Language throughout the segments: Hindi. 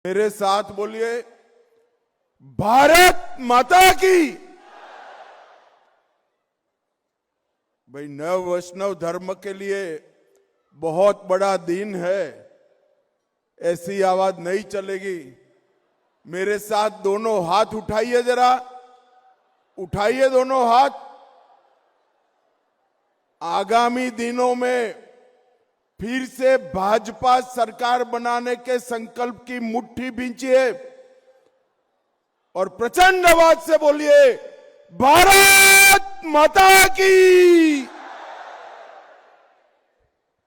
मेरे साथ बोलिए, भारत माता की। भाई, नव वैष्णव धर्म के लिए बहुत बड़ा दिन है, ऐसी आवाज नहीं चलेगी। मेरे साथ दोनों हाथ उठाइए, जरा उठाइए दोनों हाथ। आगामी दिनों में फिर से भाजपा सरकार बनाने के संकल्प की मुट्ठी भींचिए और प्रचंड आवाज से बोलिए, भारत माता की।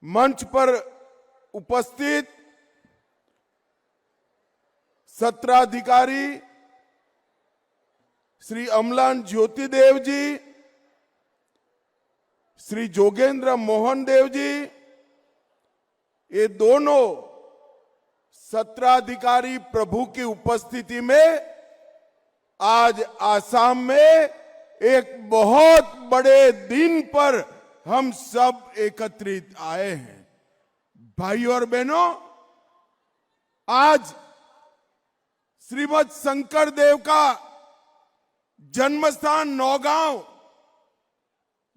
मंच पर उपस्थित 17 अधिकारी, श्री अमलान ज्योति देव जी, श्री जोगेंद्र मोहन देव जी, ये दोनों 17 अधिकारी प्रभु की उपस्थिति में आज आसाम में एक बहुत बड़े दिन पर हम सब एकत्रित आए हैं। भाइयों और बहनों, आज श्रीमद शंकर देव का जन्मस्थान नौगांव,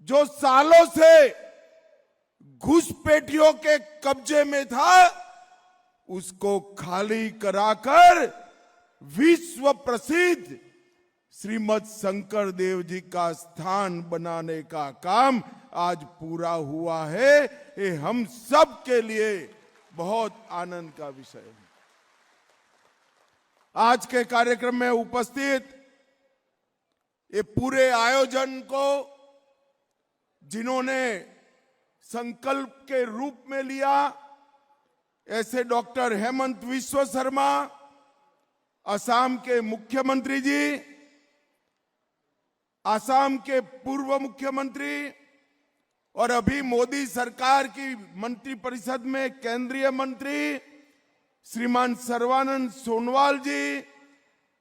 जो सालों से घुसपैठियों के कब्जे में था, उसको खाली कराकर विश्व प्रसिद्ध श्रीमद शंकर देव जी का स्थान बनाने का काम आज पूरा हुआ है। ये हम सब के लिए बहुत आनंद का विषय है। आज के कार्यक्रम में उपस्थित ये पूरे आयोजन को जिन्होंने संकल्प के रूप में लिया, ऐसे डॉक्टर हेमंत विश्व शर्मा, असम के मुख्यमंत्री जी, असम के पूर्व मुख्यमंत्री और अभी मोदी सरकार की मंत्रिपरिषद में केंद्रीय मंत्री श्रीमान सर्बानंद सोनोवाल जी,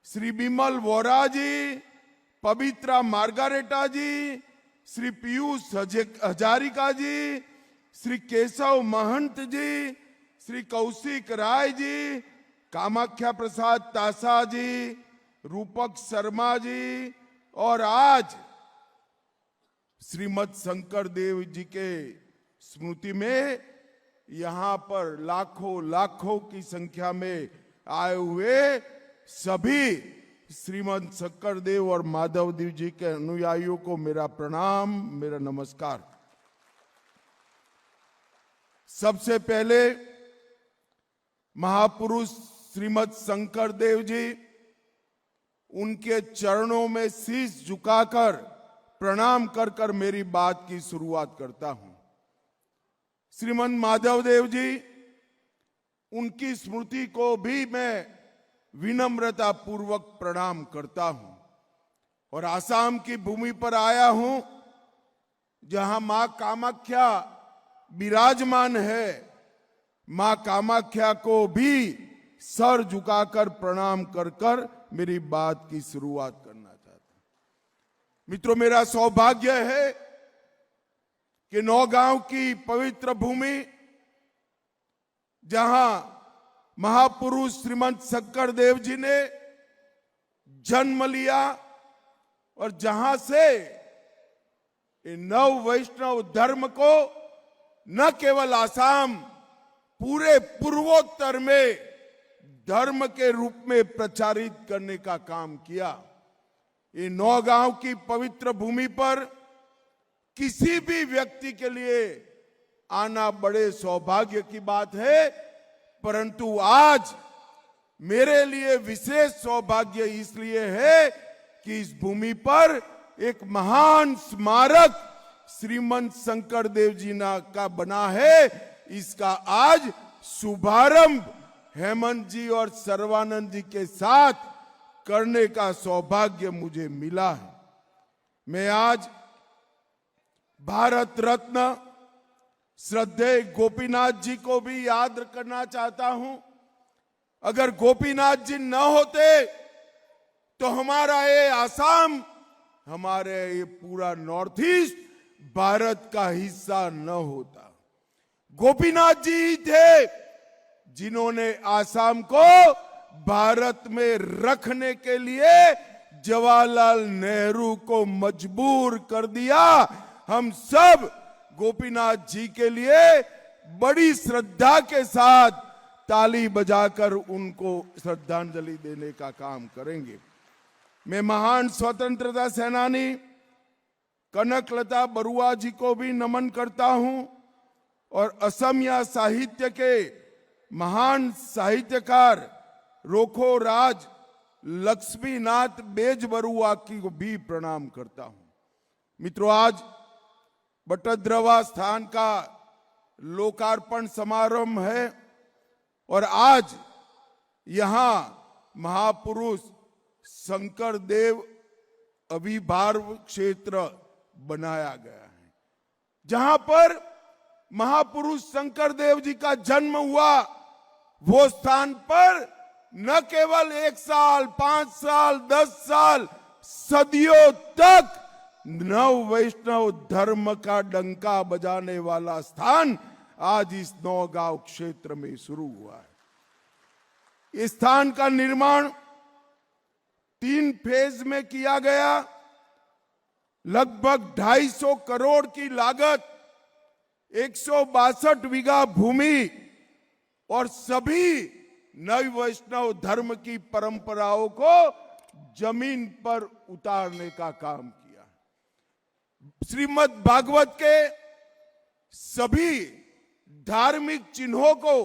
श्री बिमल वोरा जी, पवित्रा मार्गारेटा जी, श्री पीयूष हजारिका जी, श्री केशव महंत जी, श्री कौशिक राय जी, कामाख्या प्रसाद तासा जी, रूपक शर्मा जी, और आज श्रीमद शंकर देव जी के स्मृति में यहां पर लाखों की संख्या में आए हुए सभी श्रीमद शंकर देव और माधव देव जी के अनुयायियों को मेरा प्रणाम, मेरा नमस्कार। सबसे पहले महापुरुष श्रीमद शंकर देव जी, उनके चरणों में शीश झुकाकर प्रणाम कर कर मेरी बात की शुरुआत करता हूं। श्रीमद माधव देव जी, उनकी स्मृति को भी मैं विनम्रता पूर्वक प्रणाम करता हूं और आसाम की भूमि पर आया हूं, जहां मां कामाख्या विराजमान है। मां कामाख्या को भी सर झुकाकर प्रणाम कर कर मेरी बात की शुरुआत करना चाहता हूं। मित्रों, मेरा सौभाग्य है कि नौगांव की पवित्र भूमि, जहां महापुरुष श्रीमद शंकर देव जी ने जन्म लिया और जहां से नव वैष्णव धर्म को न केवल आसाम, पूरे पूर्वोत्तर में धर्म के रूप में प्रचारित करने का काम किया। ये नौगांव की पवित्र भूमि पर किसी भी व्यक्ति के लिए आना बड़े सौभाग्य की बात है, परंतु आज मेरे लिए विशेष सौभाग्य इसलिए है कि इस भूमि पर एक महान स्मारक श्रीमद शंकर देव जी का बना है। इसका आज शुभारंभ हेमंत जी और सर्बानंद जी के साथ करने का सौभाग्य मुझे मिला है। मैं आज भारत रत्न श्रद्धेय गोपीनाथ जी को भी याद करना चाहता हूं। अगर गोपीनाथ जी न होते तो हमारा ये आसाम, हमारे ये पूरा नॉर्थ ईस्ट भारत का हिस्सा न होता। गोपीनाथ जी थे जिन्होंने आसाम को भारत में रखने के लिए जवाहरलाल नेहरू को मजबूर कर दिया। हम सब गोपीनाथ जी के लिए बड़ी श्रद्धा के साथ ताली बजाकर उनको श्रद्धांजलि देने का काम करेंगे। मैं महान स्वतंत्रता सेनानी कनकलता बरुआ जी को भी नमन करता हूं और असमिया साहित्य के महान साहित्यकार रोखो राज लक्ष्मीनाथ बेजबरुआ की को भी प्रणाम करता हूं। मित्रों, आज बटद्रवा स्थान का लोकार्पण समारोह है और आज यहां महापुरुष शंकर देव अभिभार्व क्षेत्र बनाया गया है, जहां पर महापुरुष शंकर देव जी का जन्म हुआ। वो स्थान पर न केवल 1 साल, 5 साल, 10 साल, सदियों तक नव वैष्णव धर्म का डंका बजाने वाला स्थान आज इस नौगांव क्षेत्र में शुरू हुआ है। इस स्थान का निर्माण 3 फेज में किया गया। लगभग 250 करोड़ की लागत, 162 बीघा भूमि और सभी नव वैष्णव धर्म की परंपराओं को जमीन पर उतारने का काम किया। श्रीमद् भागवत के सभी धार्मिक चिन्हों को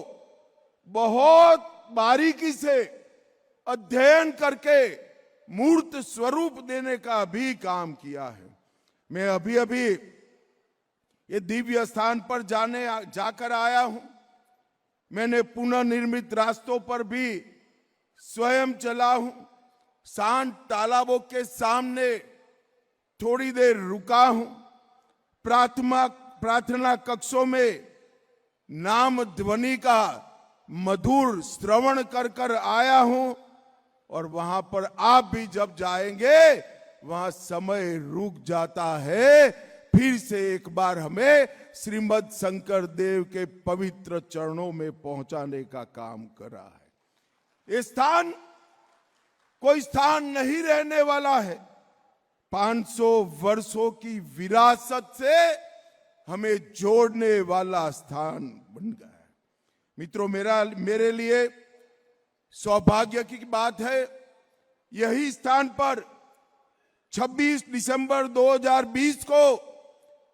बहुत बारीकी से अध्ययन करके मूर्त स्वरूप देने का भी काम किया है। मैं अभी अभी ये दिव्य स्थान पर जाकर आया हूं। मैंने पुनः निर्मित रास्तों पर भी स्वयं चला हूं। शांत तालाबों के सामने थोड़ी देर रुका हूं। प्रार्थना कक्षों में नाम ध्वनि का मधुर श्रवण कर आया हूं और वहां पर आप भी जब जाएंगे वहां समय रुक जाता है। फिर से एक बार हमें श्रीमद् शंकर देव के पवित्र चरणों में पहुंचाने का काम करा है। ये स्थान कोई स्थान नहीं रहने वाला है। 500 वर्षों की विरासत से हमें जोड़ने वाला स्थान बन गया है। मित्रों, मेरे लिए सौभाग्य की बात है, यही स्थान पर 26 दिसंबर 2020 को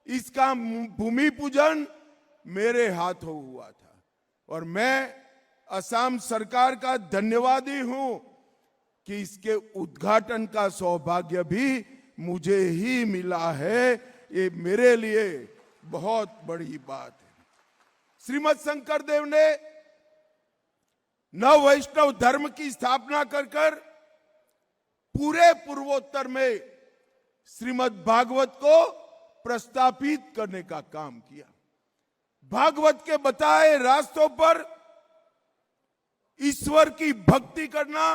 इसका भूमि पूजन मेरे हाथों हुआ था और मैं असम सरकार का धन्यवादी हूं कि इसके उद्घाटन का सौभाग्य भी मुझे ही मिला है। ये मेरे लिए बहुत बड़ी बात है। श्रीमद् शंकर देव ने नव वैष्णव धर्म की स्थापना कर पूरे पूर्वोत्तर में श्रीमद् भागवत को प्रस्थापित करने का काम किया। भागवत के बताए रास्तों पर ईश्वर की भक्ति करना,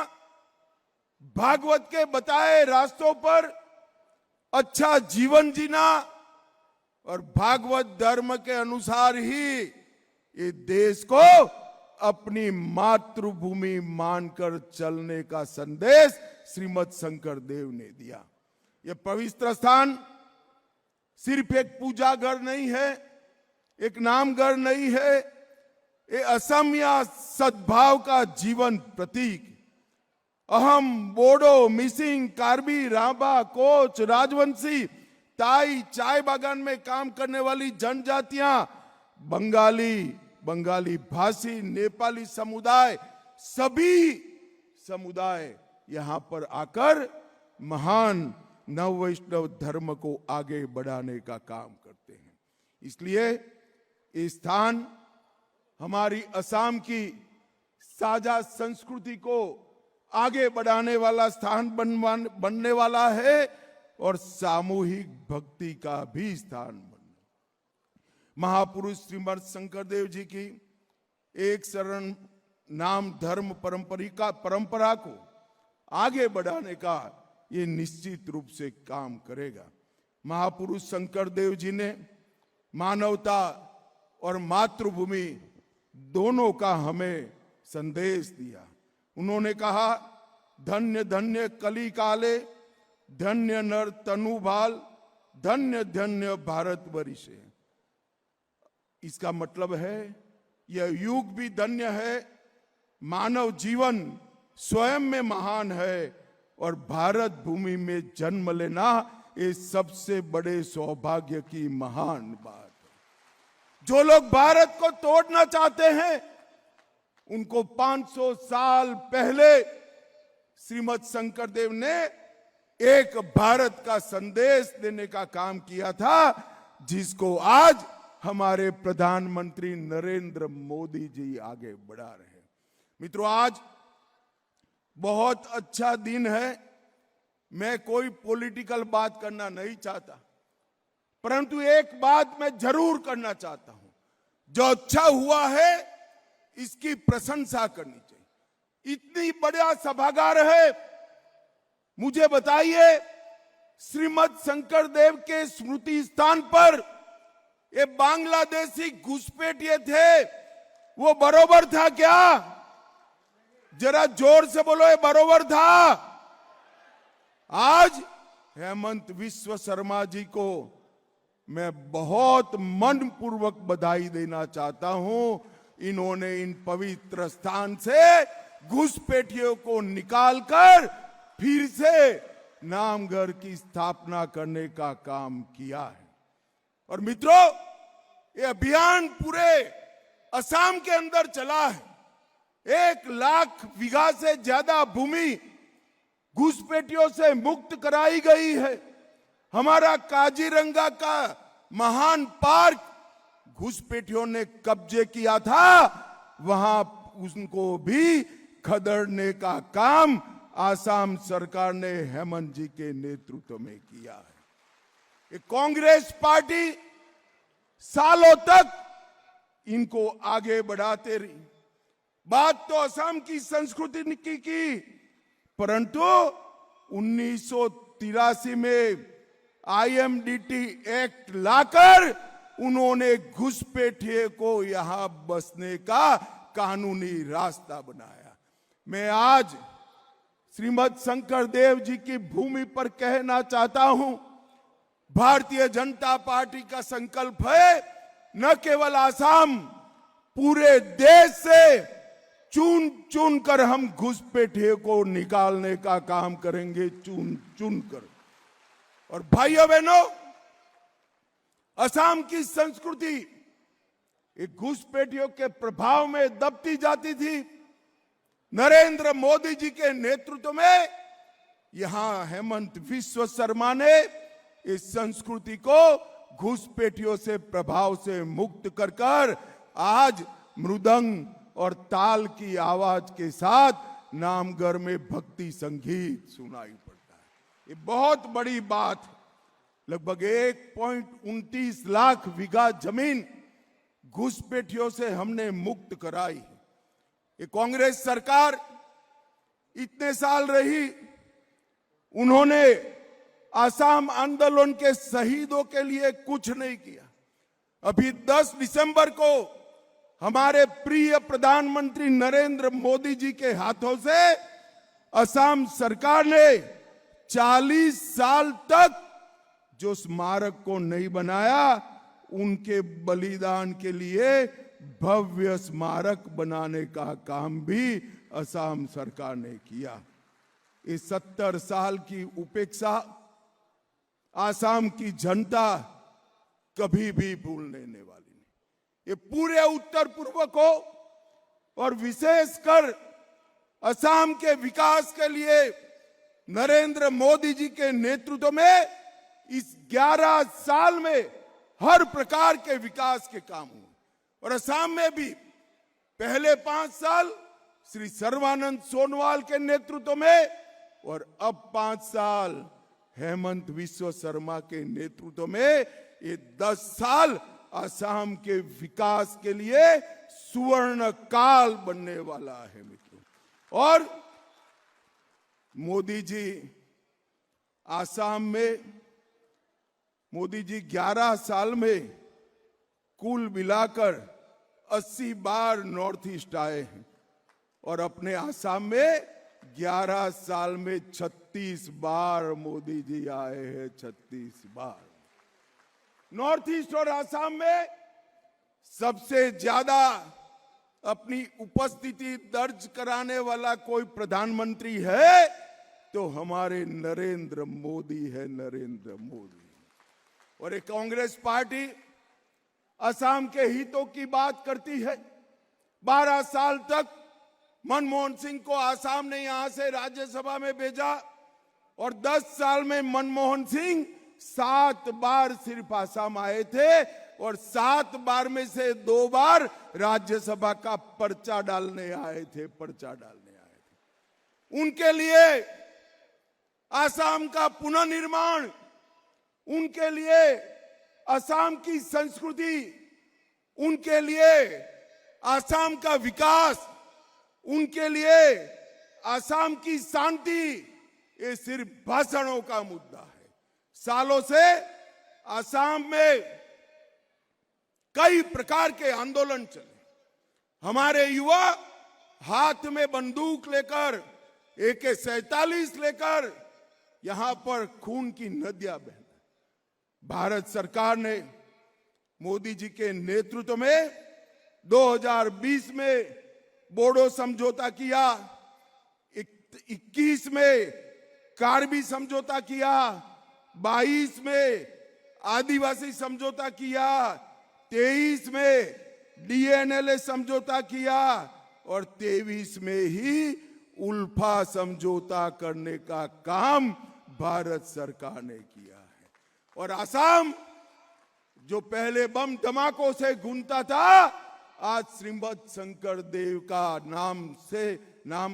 भागवत के बताए रास्तों पर अच्छा जीवन जीना और भागवत धर्म के अनुसार ही ये देश को अपनी मातृभूमि मानकर चलने का संदेश श्रीमद् शंकर देव ने दिया। यह पवित्र स्थान सिर्फ एक पूजा घर नहीं है, एक नाम घर नहीं है, ये असमिया सद्भाव का जीवन प्रतीक। अहम, बोडो, मिसिंग, कार्बी, राभा, कोच, राजवंशी, ताई, चाय बागान में काम करने वाली जनजातियां, बंगाली भाषी, नेपाली समुदाय, सभी समुदाय यहां पर आकर महान नव वैष्णव धर्म को आगे बढ़ाने का काम करते हैं। इसलिए ये स्थान हमारी असम की साझा संस्कृति को आगे बढ़ाने वाला स्थान बनने वाला है और सामूहिक भक्ति का भी स्थान बनना। महापुरुष श्रीमद् शंकर देव जी की एक शरण नाम धर्म परंपरा को आगे बढ़ाने का ये निश्चित रूप से काम करेगा। महापुरुष शंकर देव जी ने मानवता और मातृभूमि दोनों का हमें संदेश दिया। उन्होंने कहा, धन्य धन्य कली काले, धन्य नर तनुभाल, धन्य धन्य भारत वर्षे। इसका मतलब है यह युग भी धन्य है, मानव जीवन स्वयं में महान है और भारत भूमि में जन्म लेना ये सबसे बड़े सौभाग्य की महान बात है। जो लोग भारत को तोड़ना चाहते हैं उनको 500 साल पहले श्रीमद शंकरदेव ने एक भारत का संदेश देने का काम किया था, जिसको आज हमारे प्रधानमंत्री नरेंद्र मोदी जी आगे बढ़ा रहे हैं। मित्रों, आज बहुत अच्छा दिन है। मैं कोई पॉलिटिकल बात करना नहीं चाहता, परंतु एक बात मैं जरूर करना चाहता हूं। जो अच्छा हुआ है इसकी प्रशंसा करनी चाहिए। इतनी बड़ा सभागार है, मुझे बताइए, श्रीमद शंकरदेव के स्मृति स्थान पर ये बांग्लादेशी घुसपैठिए थे, वो बरोबर था क्या? जरा जोर से बोलो, ये बरोबर था? आज हेमंत विश्व शर्मा जी को मैं बहुत मनपूर्वक बधाई देना चाहता हूं। इन्होंने इन पवित्र स्थान से घुसपैठियों को निकालकर फिर से नामघर की स्थापना करने का काम किया है। और मित्रों, ये अभियान पूरे असम के अंदर चला है। 1 लाख बीघा से ज्यादा भूमि घुसपैठियों से मुक्त कराई गई है। हमारा काजीरंगा का महान पार्क घुसपैठियों ने कब्जे किया था, वहां उनको भी खदेड़ने का काम आसाम सरकार ने हेमंत जी के नेतृत्व में किया है। कांग्रेस पार्टी सालों तक इनको आगे बढ़ाते रही। बात तो असम की संस्कृति की, परंतु 1983 में IMDT एक्ट लाकर उन्होंने घुसपैठिए को यहां बसने का कानूनी रास्ता बनाया। मैं आज श्रीमद शंकरदेव जी की भूमि पर कहना चाहता हूं, भारतीय जनता पार्टी का संकल्प है न केवल आसाम, पूरे देश से चुन चुन कर हम घुसपैठिए को निकालने का काम करेंगे, चुन चुन कर। और भाइयों बहनों, असम की संस्कृति एक घुसपैठियों के प्रभाव में दबती जाती थी। नरेंद्र मोदी जी के नेतृत्व में यहां हेमंत विश्व शर्मा ने इस संस्कृति को घुसपैठियों से प्रभाव से मुक्त कर कर आज मृदंग और ताल की आवाज के साथ नामघर में भक्ति संगीत सुनाई पड़ता है। ये बहुत बड़ी बात है। लगभग 1.29 लाख बीघा जमीन घुसपैठियों से हमने मुक्त कराई। ये कांग्रेस सरकार इतने साल रही, उन्होंने आसाम आंदोलन के शहीदों के लिए कुछ नहीं किया। अभी 10 दिसंबर को हमारे प्रिय प्रधानमंत्री नरेंद्र मोदी जी के हाथों से असम सरकार ने 40 साल तक जो स्मारक को नहीं बनाया, उनके बलिदान के लिए भव्य स्मारक बनाने का काम भी असम सरकार ने किया। इस 70 साल की उपेक्षा आसाम की जनता कभी भी भूलने वाली नहीं। ये पूरे उत्तर पूर्व को और विशेषकर असम के विकास के लिए नरेंद्र मोदी जी के नेतृत्व में इस 11 साल में हर प्रकार के विकास के काम हुए। और असम में भी पहले 5 साल श्री सर्बानंद सोनोवाल के नेतृत्व में और अब 5 साल हेमंत विश्व शर्मा के नेतृत्व में, ये 10 साल असम के विकास के लिए सुवर्ण काल बनने वाला है मित्रों। और मोदी जी असम में, मोदी जी 11 साल में कुल मिलाकर 80 बार नॉर्थ ईस्ट आए हैं और अपने आसाम में 11 साल में 36 बार मोदी जी आए हैं, 36 बार। नॉर्थ ईस्ट और आसाम में सबसे ज्यादा अपनी उपस्थिति दर्ज कराने वाला कोई प्रधानमंत्री है तो हमारे नरेंद्र मोदी है, नरेंद्र मोदी। और एक कांग्रेस पार्टी असम के हितों की बात करती है। 12 साल तक मनमोहन सिंह को असम ने यहां से राज्यसभा में भेजा और 10 साल में मनमोहन सिंह 7 बार सिर्फ असम आए थे और 7 बार में से 2 बार राज्यसभा का पर्चा डालने आए थे, पर्चा डालने आए थे। उनके लिए असम का पुनर्निर्माण, उनके लिए असम की संस्कृति, उनके लिए असम का विकास, उनके लिए असम की शांति, ये सिर्फ भाषणों का मुद्दा है। सालों से असम में कई प्रकार के आंदोलन चले। हमारे युवा हाथ में बंदूक लेकर, AK-47 लेकर यहां पर खून की नदियां बह। भारत सरकार ने मोदी जी के नेतृत्व में 2020 में बोडो समझौता किया, 21 में कार्बी समझौता किया, 22 में आदिवासी समझौता किया, 23 में DNLA समझौता किया और 23 में ही उल्फा समझौता करने का काम भारत सरकार ने किया है। और असम जो पहले बम धमाकों से गूंजता था, आज श्रीमद शंकर देव का नाम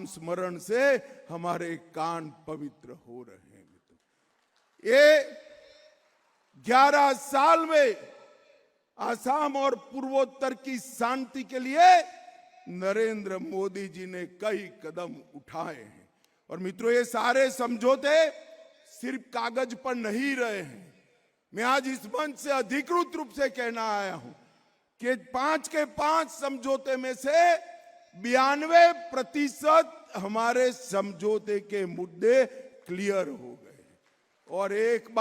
स्मरण से हमारे कान पवित्र हो रहे हैं। ये 11 साल में असम और पूर्वोत्तर की शांति के लिए नरेंद्र मोदी जी ने कई कदम उठाए हैं। और मित्रों, ये सारे समझौते सिर्फ कागज पर नहीं रहे हैं। मैं आज इस मंच से अधिकृत रूप से कहना आया हूं कि 5 के 5 समझौते में से 92% हमारे समझौते के मुद्दे क्लियर हो गए। और एक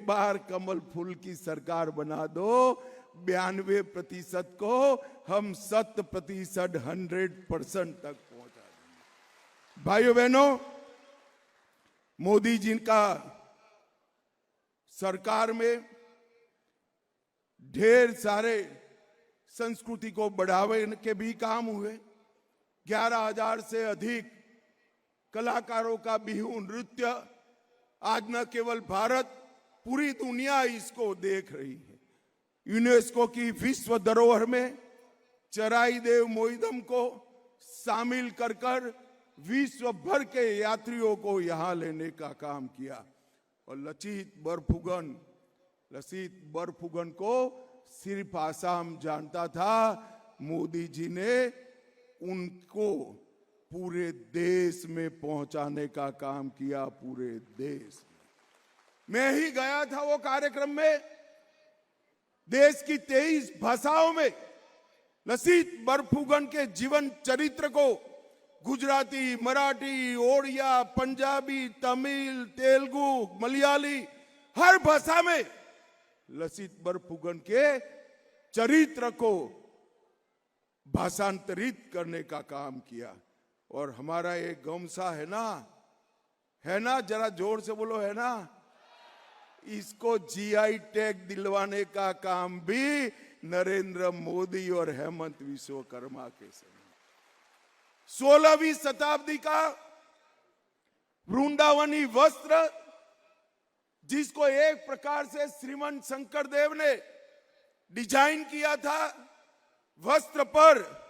बार कमल फूल की सरकार बना दो, 92% को हम 100% 100% तक पहुंचा देंगे। भाइयों बहनों, मोदी जी का सरकार में ढेर सारे संस्कृति को बढ़ावे के भी काम हुए। 11,000 से अधिक कलाकारों का बिहू नृत्य आज न केवल भारत, पूरी दुनिया इसको देख रही है। यूनेस्को की विश्व धरोहर में चराई देव मोइदम को शामिल कर विश्व भर के यात्रियों को यहां लेने का काम किया। और लचित बरफुगन को सिर्फ आसाम जानता था, मोदी जी ने उनको पूरे देश में पहुंचाने का काम किया, पूरे देश में। मैं ही गया था वो कार्यक्रम में। देश की 23 भाषाओं में लचित बरफुगन के जीवन चरित्र को गुजराती, मराठी, ओडिया, पंजाबी, तमिल, तेलुगु, मलयाली, हर भाषा में लचित बरफुगन के चरित्र को भाषांतरित करने का काम किया। और हमारा एक गमसा है ना, जरा जोर से बोलो, है ना, इसको GI टैग दिलवाने का काम भी नरेंद्र मोदी और हेमंत विश्वकर्मा के समय। 16वीं शताब्दी का वृंदावनी वस्त्र, जिसको एक प्रकार से श्रीमंत शंकर देव ने डिजाइन किया था, वस्त्र पर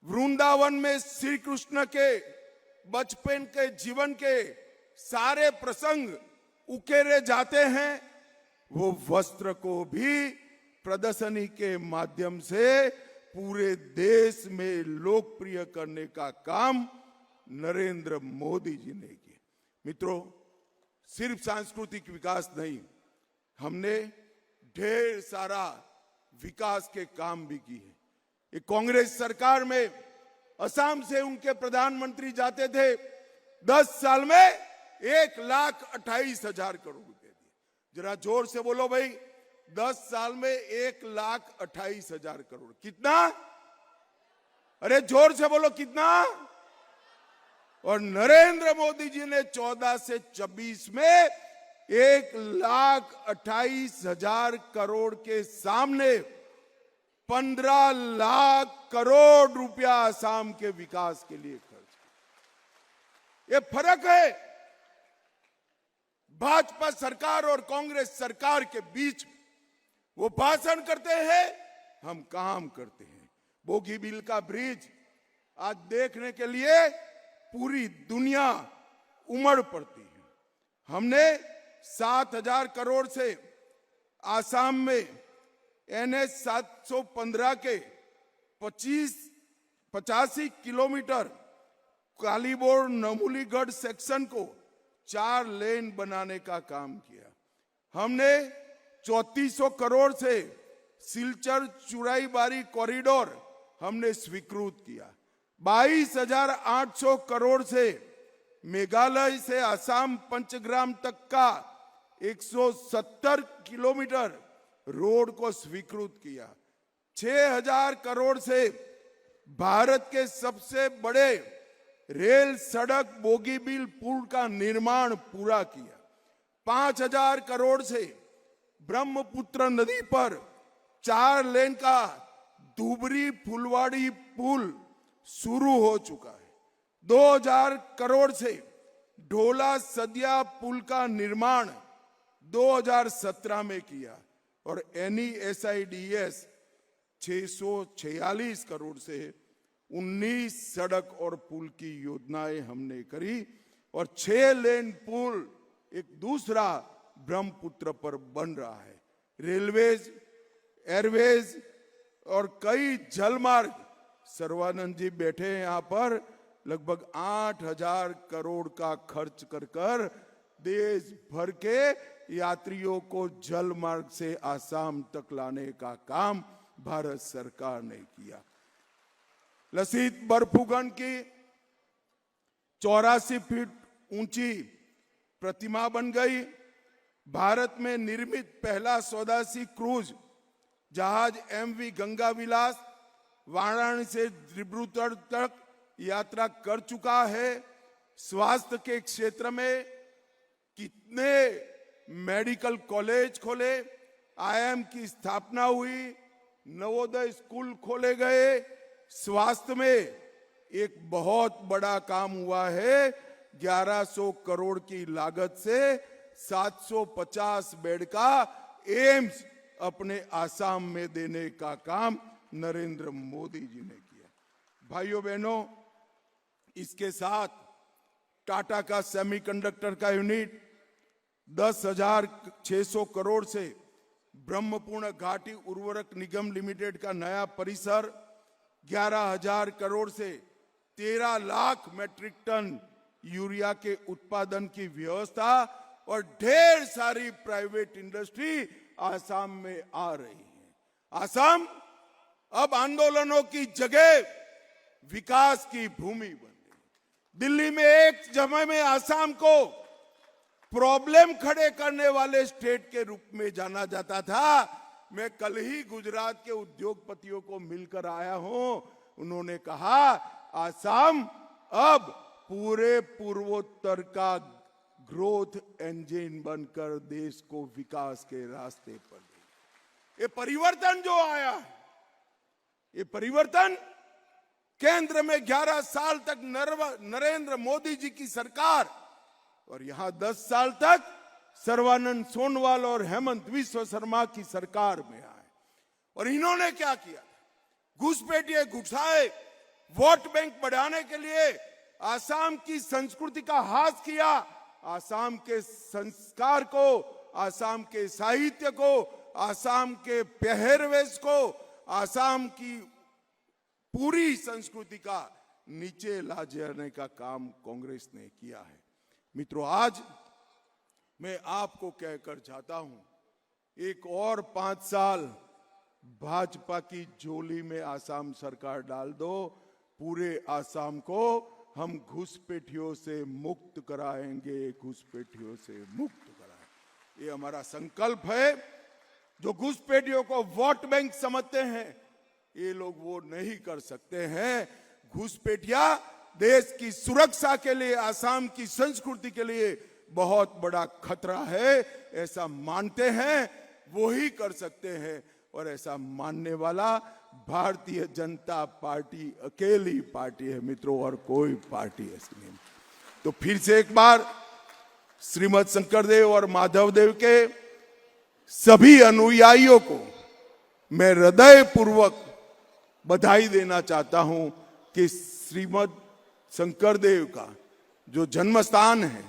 वृंदावन में श्री कृष्ण के बचपन के जीवन के सारे प्रसंग उकेरे जाते हैं। वो वस्त्र को भी प्रदर्शनी के माध्यम से पूरे देश में लोकप्रिय करने का काम नरेंद्र मोदी जी ने किया। मित्रों, सिर्फ सांस्कृतिक विकास नहीं, हमने ढेर सारा विकास के काम भी किए। ये कांग्रेस सरकार में असम से उनके प्रधानमंत्री जाते थे, 10 साल में 1,28,000 करोड़ रुपए दिए। जरा जोर से बोलो भाई, 10 साल में 1,28,000 करोड़। कितना? अरे जोर से बोलो कितना? और नरेंद्र मोदी जी ने 14 से 26 में 1,28,000 करोड़ के सामने 15 लाख करोड़ रुपया असम के विकास के लिए खर्च किया। ये फर्क है भाजपा सरकार और कांग्रेस सरकार के बीच में। वो भाषण करते हैं, हम काम करते हैं। बोगीबील का ब्रिज आज देखने के लिए पूरी दुनिया उमड़ पड़ती है। हमने 7,000 करोड़ से आसाम में NH 715 के 85 किलोमीटर कालीबोर नमूलीगढ़ सेक्शन को 4 लेन बनाने का काम किया। हमने 3400 करोड़ से सिलचर चुराईबारी कॉरिडोर हमने स्वीकृत किया। 22,800 करोड़ से मेघालय से असम पंचग्राम तक का 170 किलोमीटर रोड को स्वीकृत किया। 6,000 करोड़ से भारत के सबसे बड़े रेल सड़क बोगीबील पुल का निर्माण पूरा किया। 5,000 करोड़ से ब्रह्मपुत्र नदी पर 4 लेन का धुबरी फुलवाड़ी पुल शुरू हो चुका है। 2,000 करोड़ से ढोला सदिया पुल का निर्माण 2017 में किया और NESIDS 646 करोड़ से 19 सड़क और पुल की योजनाएं हमने करी और 6 लेन पुल एक दूसरा ब्रह्मपुत्र पर बन रहा है। रेलवेज, एयरवेज और कई जलमार्ग, सर्वानंद जी बैठे हैं यहाँ पर, लगभग 8,000 करोड़ का खर्च कर देश भर के यात्रियों को जल मार्ग से आसाम तक लाने का काम भारत सरकार ने किया। लसित बरफुकन की 84 फीट ऊंची प्रतिमा बन गई। भारत में निर्मित पहला स्वदेशी क्रूज जहाज MV गंगा विलास वाराणसी से डिब्रूगढ़ तक यात्रा कर चुका है। स्वास्थ्य के क्षेत्र में कितने मेडिकल कॉलेज खोले, IIM की स्थापना हुई, नवोदय स्कूल खोले गए। स्वास्थ्य में एक बहुत बड़ा काम हुआ है। 1100 करोड़ की लागत से 750 बेड का एम्स अपने आसाम में देने का काम नरेंद्र मोदी जी ने किया। भाइयों बहनों, इसके साथ टाटा का सेमीकंडक्टर का यूनिट 10,600 करोड़ से ब्रह्मपुत्र घाटी उर्वरक निगम लिमिटेड का नया परिसर 11,000 करोड़ से 13 लाख मैट्रिक टन यूरिया के उत्पादन की व्यवस्था और ढेर सारी प्राइवेट इंडस्ट्री आसाम में आ रही है। आसाम अब आंदोलनों की जगह विकास की भूमि बन गई। दिल्ली में एक समय में आसाम को प्रॉब्लम खड़े करने वाले स्टेट के रूप में जाना जाता था। मैं कल ही गुजरात के उद्योगपतियों को मिलकर आया हूं। उन्होंने कहा आसाम अब पूरे पूर्वोत्तर का ग्रोथ इंजन बनकर देश को विकास के रास्ते पर ले। ये परिवर्तन जो आया है, ये परिवर्तन केंद्र में 11 साल तक नरेंद्र मोदी जी की सरकार और यहां 10 साल तक सर्बानंद सोनोवाल और हेमंत बिस्वा शर्मा की सरकार में आए। और इन्होंने क्या किया? घुसपैठिए घुसाए, वोट बैंक बढ़ाने के लिए आसाम की संस्कृति का हास किया, आसाम के संस्कार को, आसाम के साहित्य को, आसाम के पहरवेश को, आसाम की पूरी संस्कृति का नीचे ला जाने का काम कांग्रेस ने किया है। मित्रों, आज मैं आपको कहकर चाहता हूं, एक और 5 साल भाजपा की झोली में आसाम सरकार डाल दो, पूरे आसाम को हम घुसपैठियों से मुक्त कराएंगे, घुसपैठियों से मुक्त कराएंगे। ये हमारा संकल्प है। जो घुसपैठियों को वोट बैंक समझते हैं, ये लोग वो नहीं कर सकते हैं। घुसपैठिया देश की सुरक्षा के लिए, आसाम की संस्कृति के लिए बहुत बड़ा खतरा है, ऐसा मानते हैं, वो ही कर सकते हैं। और ऐसा मानने वाला भारतीय जनता पार्टी अकेली पार्टी है मित्रों, और कोई पार्टी ऐसी नहीं। तो फिर से एक बार श्रीमद शंकरदेव और माधवदेव के सभी अनुयायियों को मैं हृदय पूर्वक बधाई देना चाहता हूं कि श्रीमद शंकरदेव का जो जन्म स्थान है,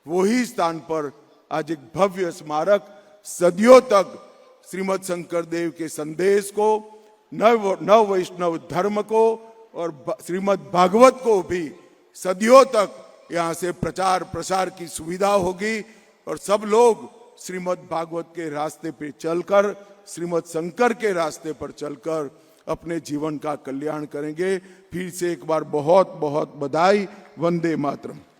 वही स्थान पर आज एक भव्य स्मारक सदियों तक श्रीमद शंकरदेव के संदेश को, नव वैष्णव धर्म को और श्रीमद भागवत को भी सदियों तक यहाँ से प्रचार प्रसार की सुविधा होगी। और सब लोग श्रीमद भागवत के रास्ते पे चलकर, श्रीमद शंकर के रास्ते पर चलकर अपने जीवन का कल्याण करेंगे। फिर से एक बार बहुत बहुत बधाई। वंदे मातरम।